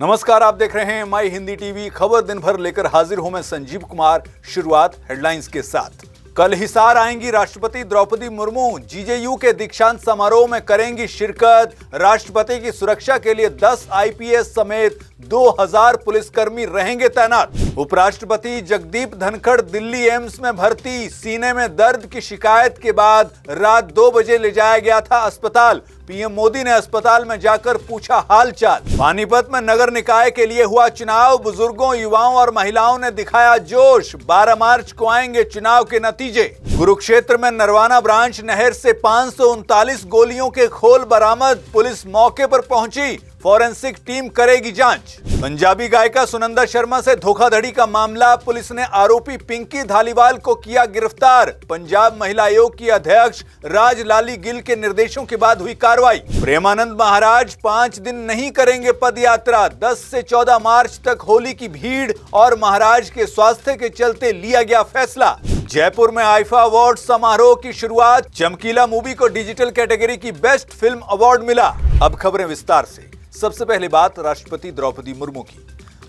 नमस्कार, आप देख रहे हैं माई हिंदी टीवी। खबर दिन भर लेकर हाजिर हूं मैं संजीव कुमार। शुरुआत हेडलाइंस के साथ। कल हिसार आएंगी राष्ट्रपति द्रौपदी मुर्मू। जीजेयू के दीक्षांत समारोह में करेंगी शिरकत। राष्ट्रपति की सुरक्षा के लिए 10 आईपीएस समेत 2000 पुलिसकर्मी रहेंगे तैनात। उपराष्ट्रपति जगदीप धनखड़ दिल्ली एम्स में भर्ती। सीने में दर्द की शिकायत के बाद रात 2 बजे ले जाया गया था अस्पताल। पीएम मोदी ने अस्पताल में जाकर पूछा हालचाल। पानीपत में नगर निकाय के लिए हुआ चुनाव। बुजुर्गों, युवाओं और महिलाओं ने दिखाया जोश। 12 मार्च को आएंगे चुनाव के नतीजे। कुरुक्षेत्र में नरवाना ब्रांच नहर से 539 गोलियों के खोल बरामद। पुलिस मौके पर पहुंची। फॉरेंसिक टीम करेगी जांच। पंजाबी गायिका सुनंदा शर्मा से धोखाधड़ी का मामला। पुलिस ने आरोपी पिंकी धालीवाल को किया गिरफ्तार। पंजाब महिला आयोग की अध्यक्ष राजलाली गिल के निर्देशों के बाद हुई कार्रवाई। प्रेमानंद महाराज 5 दिन नहीं करेंगे पद यात्रा। 10 से 14 मार्च तक होली की भीड़ और महाराज के स्वास्थ्य के चलते लिया गया फैसला। जयपुर में आईफा अवार्ड समारोह की शुरुआत। चमकीला मूवी को डिजिटल कैटेगरी की बेस्ट फिल्म अवार्ड मिला। अब खबरें विस्तार से। सबसे पहले बात राष्ट्रपति द्रौपदी मुर्मू की।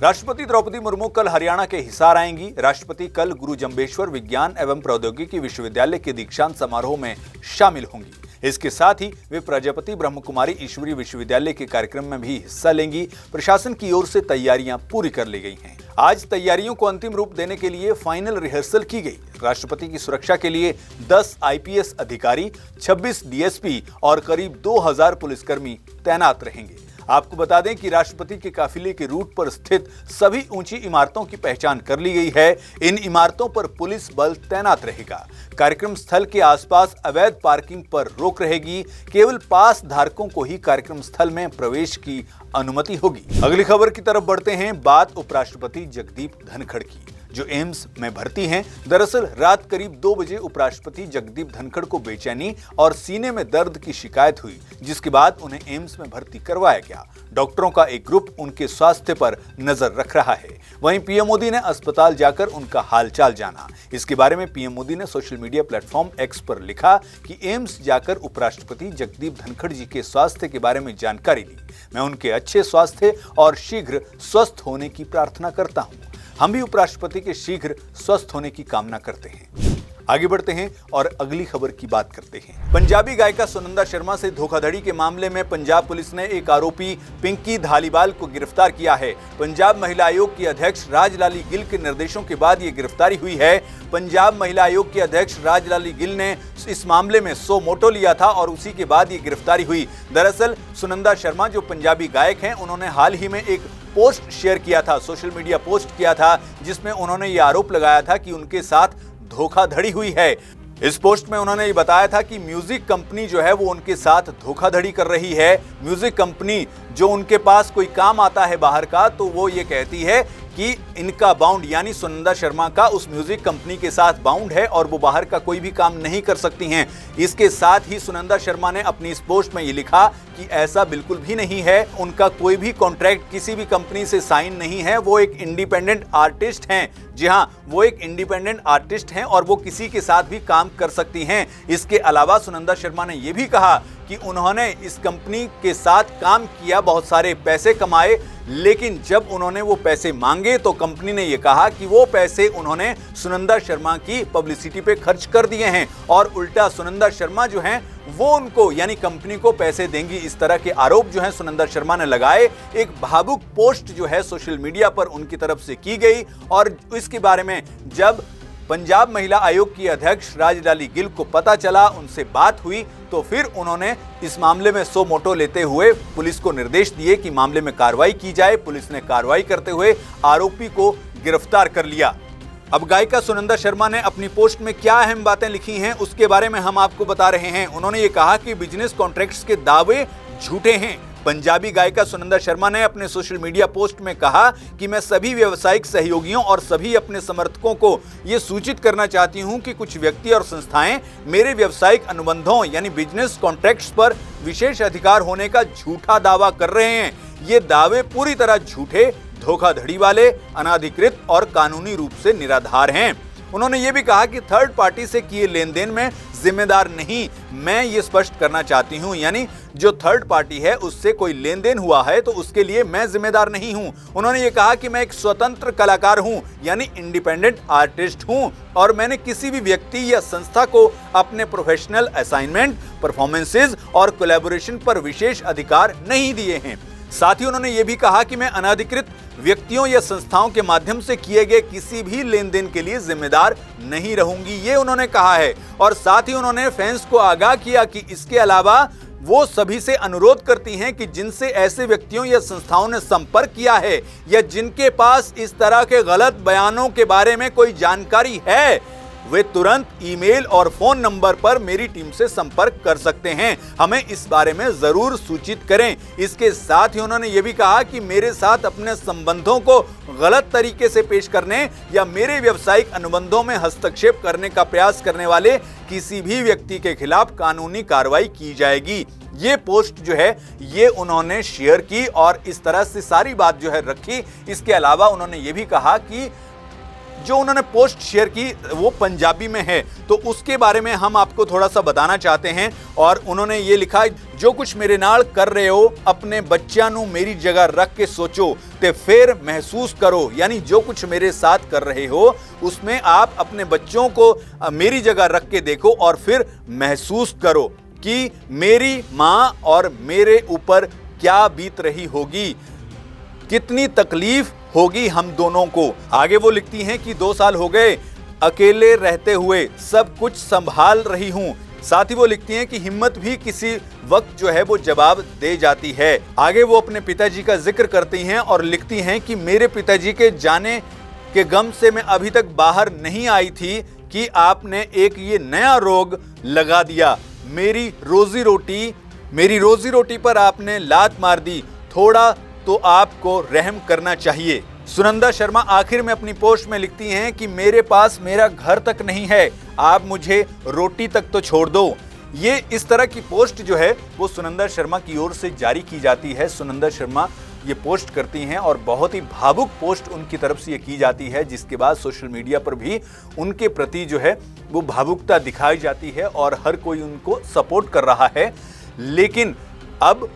राष्ट्रपति द्रौपदी मुर्मू कल हरियाणा के हिसार आएंगी। राष्ट्रपति कल गुरु जम्बेश्वर विज्ञान एवं प्रौद्योगिकी विश्वविद्यालय के दीक्षांत समारोह में शामिल होंगी। इसके साथ ही वे प्रजापति ब्रह्मकुमारी ईश्वरीय विश्वविद्यालय के कार्यक्रम में भी हिस्सा लेंगी। प्रशासन की ओर से तैयारियां पूरी कर ली गई हैं। आज तैयारियों को अंतिम रूप देने के लिए फाइनल रिहर्सल की गई। राष्ट्रपति की सुरक्षा के लिए 10 आईपीएस अधिकारी, 26 डीएसपी और करीब 2000 पुलिसकर्मी तैनात रहेंगे। आपको बता दें कि राष्ट्रपति के काफिले के रूट पर स्थित सभी ऊंची इमारतों की पहचान कर ली गई है। इन इमारतों पर पुलिस बल तैनात रहेगा। कार्यक्रम स्थल के आसपास अवैध पार्किंग पर रोक रहेगी। केवल पास धारकों को ही कार्यक्रम स्थल में प्रवेश की अनुमति होगी। अगली खबर की तरफ बढ़ते हैं। बात उपराष्ट्रपति जगदीप धनखड़ की, जो एम्स में भर्ती हैं। दरअसल रात करीब 2 बजे उपराष्ट्रपति जगदीप धनखड़ को बेचैनी और सीने में दर्द की शिकायत हुई, जिसके बाद उन्हें एम्स में भर्ती करवाया गया। डॉक्टरों का एक ग्रुप उनके स्वास्थ्य पर नजर रख रहा है। वहीं पीएम मोदी ने अस्पताल जाकर उनका हालचाल जाना। इसके बारे में पीएम मोदी ने सोशल मीडिया प्लेटफॉर्म एक्स पर लिखा कि एम्स जाकर उपराष्ट्रपति जगदीप धनखड़ जी के स्वास्थ्य के बारे में जानकारी ली। मैं उनके अच्छे स्वास्थ्य और शीघ्र स्वस्थ होने की प्रार्थना करता हूँ। हम भी उपराष्ट्रपति के शीघ्र स्वस्थ होने की कामना करते हैं। आगे बढ़ते हैं और अगली खबर की बात करते हैं। पंजाबी गायिका सुनंदा शर्मा से धोखाधड़ी के मामले में पंजाब पुलिस ने एक आरोपी पिंकी धालीवाल को गिरफ्तार किया है। पंजाब महिला आयोग की अध्यक्ष राजलाली गिल के निर्देशों के बाद ये गिरफ्तारी हुई है। पंजाब महिला आयोग की अध्यक्ष राजलाली गिल ने इस मामले में सो मोटो लिया था और उसी के बाद ये गिरफ्तारी हुई। दरअसल सुनंदा शर्मा जो पंजाबी गायक हैं, उन्होंने हाल ही में एक पोस्ट शेयर किया था, सोशल मीडिया पोस्ट किया था, जिसमें उन्होंने ये आरोप लगाया था कि उनके साथ धोखाधड़ी हुई है। इस पोस्ट में उन्होंने ये बताया था कि म्यूजिक कंपनी जो है वो उनके साथ धोखाधड़ी कर रही है। म्यूजिक कंपनी जो उनके पास कोई काम आता है बाहर का, तो वो ये कहती है कि इनका बाउंड यानी सुनंदा शर्मा का उस म्यूजिक कंपनी के साथ बाउंड है और वो बाहर का कोई भी काम नहीं कर सकती हैं। इसके साथ ही सुनंदा शर्मा ने अपनी इस पोस्ट में ये लिखा कि ऐसा बिल्कुल भी नहीं है। उनका कोई भी कॉन्ट्रैक्ट किसी भी कंपनी से साइन नहीं है। वो एक इंडिपेंडेंट आर्टिस्ट हैं। जी हाँ, वो एक इंडिपेंडेंट आर्टिस्ट हैं और वो किसी के साथ भी काम कर सकती हैं। इसके अलावा सुनंदा शर्मा ने ये भी कहा कि उन्होंने इस कंपनी के साथ काम किया, बहुत सारे पैसे कमाए, लेकिन जब उन्होंने वो पैसे मांगे तो कंपनी ने ये कहा कि वो पैसे उन्होंने सुनंदा शर्मा की पब्लिसिटी पे खर्च कर दिए हैं और उल्टा सुनंदा शर्मा जो हैं वो उनको यानी कंपनी को पैसे देंगी। इस तरह के आरोप जो हैं सुनंदा शर्मा ने लगाए। एक भावुक पोस्ट जो है सोशल मीडिया पर उनकी तरफ से की गई और इसके बारे में जब पंजाब महिला आयोग की अध्यक्ष राजलाली गिल को पता चला, उनसे बात हुई, तो फिर उन्होंने इस मामले में सो मोटो लेते हुए पुलिस को निर्देश दिए कि मामले में कार्रवाई की जाए। पुलिस ने कार्रवाई करते हुए आरोपी को गिरफ्तार कर लिया। अब गायिका सुनंदा शर्मा ने अपनी पोस्ट में क्या अहम बातें लिखी हैं उसके बारे में हम आपको बता रहे हैं। उन्होंने ये कहा कि बिजनेस कॉन्ट्रैक्ट्स के दावे झूठे हैं। पंजाबी गायिका सुनंदा शर्मा ने अपने सोशल मीडिया पोस्ट में कहा कि मैं सभी व्यावसायिक सहयोगियों और सभी अपने समर्थकों को ये सूचित करना चाहती हूं कि कुछ व्यक्ति और संस्थाएं मेरे व्यावसायिक अनुबंधों यानी बिजनेस कॉन्ट्रैक्ट्स पर विशेष अधिकार होने का झूठा दावा कर रहे हैं। ये दावे पूरी तरह झूठे, धोखाधड़ी वाले, अनाधिकृत और कानूनी रूप से निराधार हैं। उन्होंने ये भी कहा कि थर्ड पार्टी से किए लेन देन में जिम्मेदार नहीं, मैं ये स्पष्ट करना चाहती हूं। यानी जो थर्ड पार्टी है उससे कोई लेन देन हुआ है तो उसके लिए मैं जिम्मेदार नहीं हूं। उन्होंने ये कहा कि मैं एक स्वतंत्र कलाकार हूं, यानी इंडिपेंडेंट आर्टिस्ट हूं, और मैंने किसी भी व्यक्ति या संस्था को अपने प्रोफेशनल असाइनमेंट, परफॉर्मेंसेज और कोलैबोरेशन पर विशेष अधिकार नहीं दिए हैं। साथ ही उन्होंने ये भी कहा कि मैं अनाधिकृत व्यक्तियों या संस्थाओं के माध्यम से किए गए किसी भी लेन देन के लिए जिम्मेदार नहीं रहूंगी, ये उन्होंने कहा है। और साथ ही उन्होंने फैंस को आगाह किया कि इसके अलावा वो सभी से अनुरोध करती हैं कि जिनसे ऐसे व्यक्तियों या संस्थाओं ने संपर्क किया है या जिनके पास इस तरह के गलत बयानों के बारे में कोई जानकारी है, वे तुरंत ईमेल और फोन नंबर पर मेरी टीम से संपर्क कर सकते हैं। हमें इस बारे में जरूर सूचित करें। इसके साथ ही उन्होंने ये भी कहा कि मेरे साथ अपने संबंधों को गलत तरीके से पेश करने या मेरे व्यावसायिक अनुबंधों में हस्तक्षेप करने का प्रयास करने वाले किसी भी व्यक्ति के खिलाफ कानूनी कार्रवाई की जाएगी। ये पोस्ट जो है ये उन्होंने शेयर की और इस तरह से सारी बात जो है रखी। इसके अलावा उन्होंने ये भी कहा कि जो उन्होंने पोस्ट शेयर की वो पंजाबी में है, तो उसके बारे में हम आपको थोड़ा सा बताना चाहते हैं। और उन्होंने ये लिखा, जो कुछ मेरे नाल कर रहे हो अपने बच्चों नू मेरी जगह रख के सोचो ते फिर महसूस करो। यानी जो कुछ मेरे साथ कर रहे हो उसमें आप अपने बच्चों को मेरी जगह रख के देखो और फिर महसूस करो कि मेरी माँ और मेरे ऊपर क्या बीत रही होगी, कितनी तकलीफ होगी हम दोनों को। आगे वो लिखती हैं कि 2 साल हो गए अकेले रहते हुए, सब कुछ संभाल रही हूं। साथ ही वो लिखती हैं कि हिम्मत भी किसी वक्त जो है वो जवाब दे जाती है। आगे वो अपने पिताजी का जिक्र करती हैं और लिखती हैं कि मेरे पिताजी के जाने के गम से मैं अभी तक बाहर नहीं आई थी कि आपने एक ये नया रोग लगा दिया। मेरी रोजी रोटी पर आपने लात मार दी। थोड़ा तो आपको रहम करना चाहिए। सुनंदा शर्मा आखिर में अपनी पोस्ट में लिखती हैं कि मेरे पास मेरा घर तक नहीं है, आप मुझे रोटी तक तो छोड़ दो। ये इस तरह की पोस्ट जो है वो सुनंदा शर्मा की ओर से जारी की जाती है। सुनंदा शर्मा ये पोस्ट करती हैं और बहुत ही भावुक पोस्ट उनकी तरफ से ये की जाती है, जिसके बाद सोशल मीडिया पर भी उनके प्रति जो है वो भावुकता दिखाई जाती है और हर कोई उनको सपोर्ट कर रहा है। लेकिन अब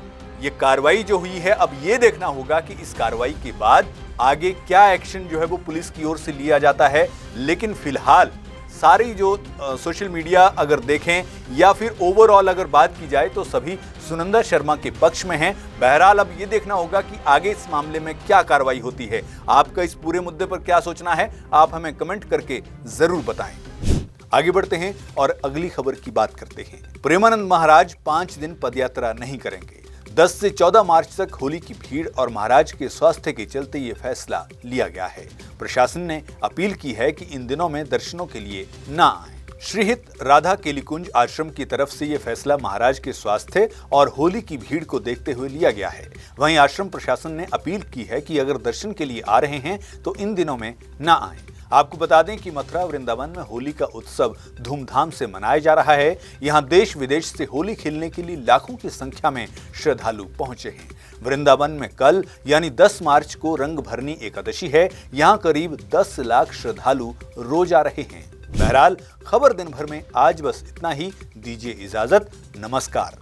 ये कार्रवाई जो हुई है, अब ये देखना होगा कि इस कार्रवाई के बाद आगे क्या एक्शन जो है वो पुलिस की ओर से लिया जाता है। लेकिन फिलहाल सारी जो सोशल मीडिया अगर देखें या फिर ओवरऑल अगर बात की जाए तो सभी सुनंदा शर्मा के पक्ष में हैं। बहरहाल अब ये देखना होगा कि आगे इस मामले में क्या कार्रवाई होती है। आपका इस पूरे मुद्दे पर क्या सोचना है, आप हमें कमेंट करके जरूर बताएं। आगे बढ़ते हैं और अगली खबर की बात करते हैं। प्रेमानंद महाराज 5 दिन पदयात्रा नहीं करेंगे। 10 से 14 मार्च तक होली की भीड़ और महाराज के स्वास्थ्य के चलते ये फैसला लिया गया है। प्रशासन ने अपील की है कि इन दिनों में दर्शनों के लिए ना आए। श्रीहित राधा केलिकुंज आश्रम की तरफ से ये फैसला महाराज के स्वास्थ्य और होली की भीड़ को देखते हुए लिया गया है। वहीं आश्रम प्रशासन ने अपील की है कि अगर दर्शन के लिए आ रहे हैं तो इन दिनों में ना आए। आपको बता दें कि मथुरा वृंदावन में होली का उत्सव धूमधाम से मनाया जा रहा है। यहाँ देश विदेश से होली खेलने के लिए लाखों की संख्या में श्रद्धालु पहुंचे हैं। वृंदावन में कल यानी 10 मार्च को रंग भरनी एकादशी है। यहाँ करीब 10 लाख श्रद्धालु रोज आ रहे हैं। बहरहाल खबर दिन भर में आज बस इतना ही। दीजिए इजाजत, नमस्कार।